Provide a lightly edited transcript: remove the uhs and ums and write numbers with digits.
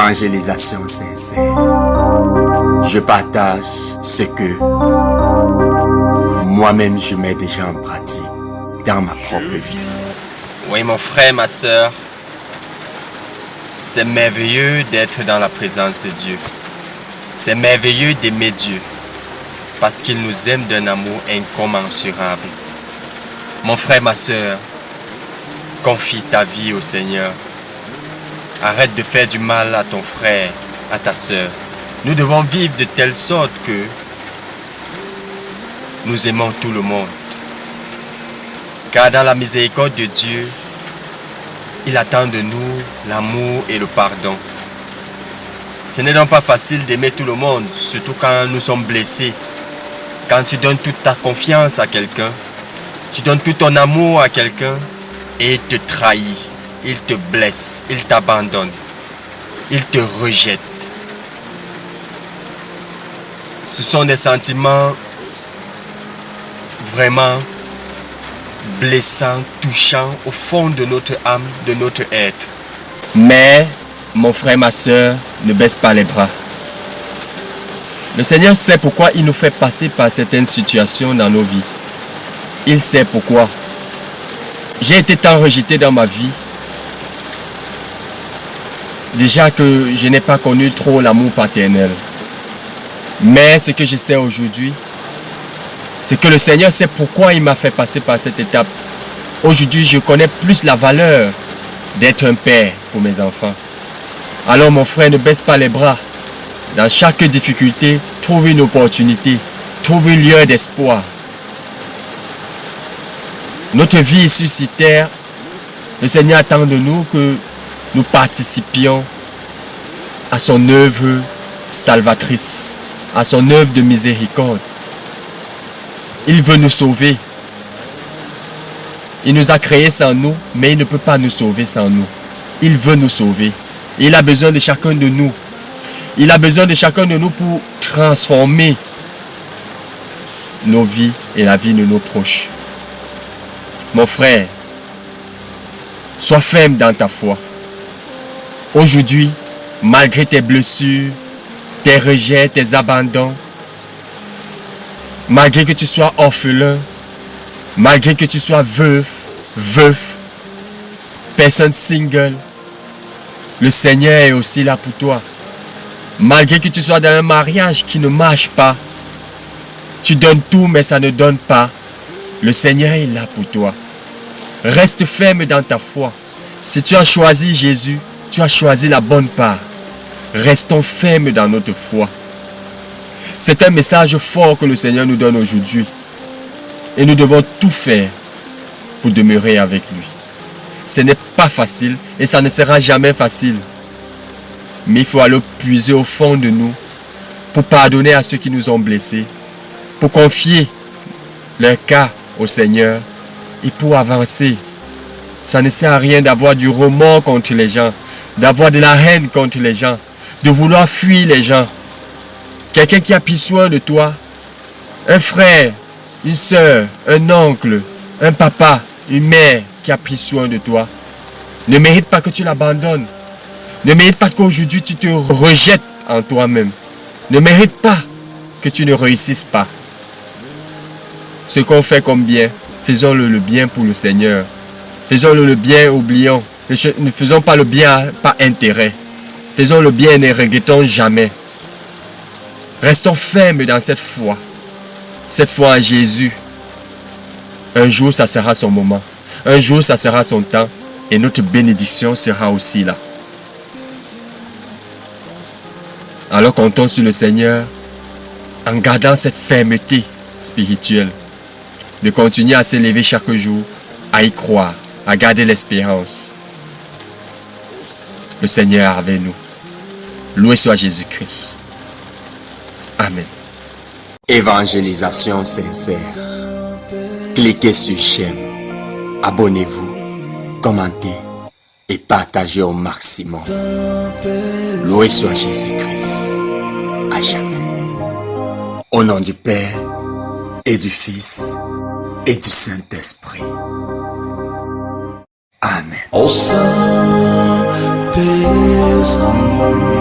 Évangélisation sincère. Je partage ce que moi-même je mets déjà en pratique dans ma propre vie. Oui, mon frère, ma soeur, c'est merveilleux d'être dans la présence de Dieu. C'est merveilleux d'aimer Dieu parce qu'il nous aime d'un amour incommensurable. Mon frère, ma soeur, confie ta vie au Seigneur. Arrête de faire du mal à ton frère, à ta soeur. Nous devons vivre de telle sorte que nous aimons tout le monde. Car dans la miséricorde de Dieu, il attend de nous l'amour et le pardon. Ce n'est donc pas facile d'aimer tout le monde, surtout quand nous sommes blessés. Quand tu donnes toute ta confiance à quelqu'un, tu donnes tout ton amour à quelqu'un et il te trahit, il te blesse, il t'abandonne, il te rejette. Ce sont des sentiments vraiment blessants, touchants au fond de notre âme, de notre être. Mais, mon frère, ma soeur, ne baisse pas les bras. Le Seigneur sait pourquoi il nous fait passer par certaines situations dans nos vies. Il sait pourquoi. J'ai été tant rejeté dans ma vie. Déjà que je n'ai pas connu trop l'amour paternel. Mais ce que je sais aujourd'hui, c'est que le Seigneur sait pourquoi il m'a fait passer par cette étape. Aujourd'hui, je connais plus la valeur d'être un père pour mes enfants. Alors mon frère, ne baisse pas les bras. Dans chaque difficulté, trouve une opportunité, trouve une lueur d'espoir. Notre vie ici sur terre, le Seigneur attend de nous que nous participions à son œuvre salvatrice, à son œuvre de miséricorde. Il veut nous sauver. Il nous a créés sans nous, mais il ne peut pas nous sauver sans nous. Il veut nous sauver. Il a besoin de chacun de nous. Il a besoin de chacun de nous pour transformer nos vies et la vie de nos proches. Mon frère, sois ferme dans ta foi. Aujourd'hui, malgré tes blessures, tes rejets, tes abandons, malgré que tu sois orphelin, malgré que tu sois veuf, personne single, le Seigneur est aussi là pour toi. Malgré que tu sois dans un mariage qui ne marche pas, tu donnes tout mais ça ne donne pas, le Seigneur est là pour toi. Reste ferme dans ta foi. Si tu as choisi Jésus, tu as choisi la bonne part. Restons fermes dans notre foi. C'est un message fort que le Seigneur nous donne aujourd'hui. Et nous devons tout faire pour demeurer avec lui. Ce n'est pas facile et ça ne sera jamais facile. Mais il faut aller puiser au fond de nous pour pardonner à ceux qui nous ont blessés, pour confier leur cas au Seigneur et pour avancer. Ça ne sert à rien d'avoir du remords contre les gens, d'avoir de la haine contre les gens, de vouloir fuir les gens. Quelqu'un qui a pris soin de toi, un frère, une soeur, un oncle, un papa, une mère qui a pris soin de toi, ne mérite pas que tu l'abandonnes. Ne mérite pas qu'aujourd'hui tu te rejettes en toi-même. Ne mérite pas que tu ne réussisses pas. Ce qu'on fait comme bien, faisons-le le bien pour le Seigneur. Faisons-le le bien, oublions. Ne faisons pas le bien par intérêt. Faisons le bien et ne regrettons jamais. Restons fermes dans cette foi. Cette foi en Jésus. Un jour, ça sera son moment. Un jour, ça sera son temps. Et notre bénédiction sera aussi là. Alors comptons sur le Seigneur en gardant cette fermeté spirituelle. De continuer à s'élever chaque jour, à y croire, à garder l'espérance. Le Seigneur est avec nous. Loué soit Jésus-Christ. Amen. Évangélisation sincère. Cliquez sur j'aime, abonnez-vous, commentez et partagez au maximum. Loué soit Jésus-Christ. À jamais. Au nom du Père et du Fils et du Saint-Esprit. Amen. Au sein des this home.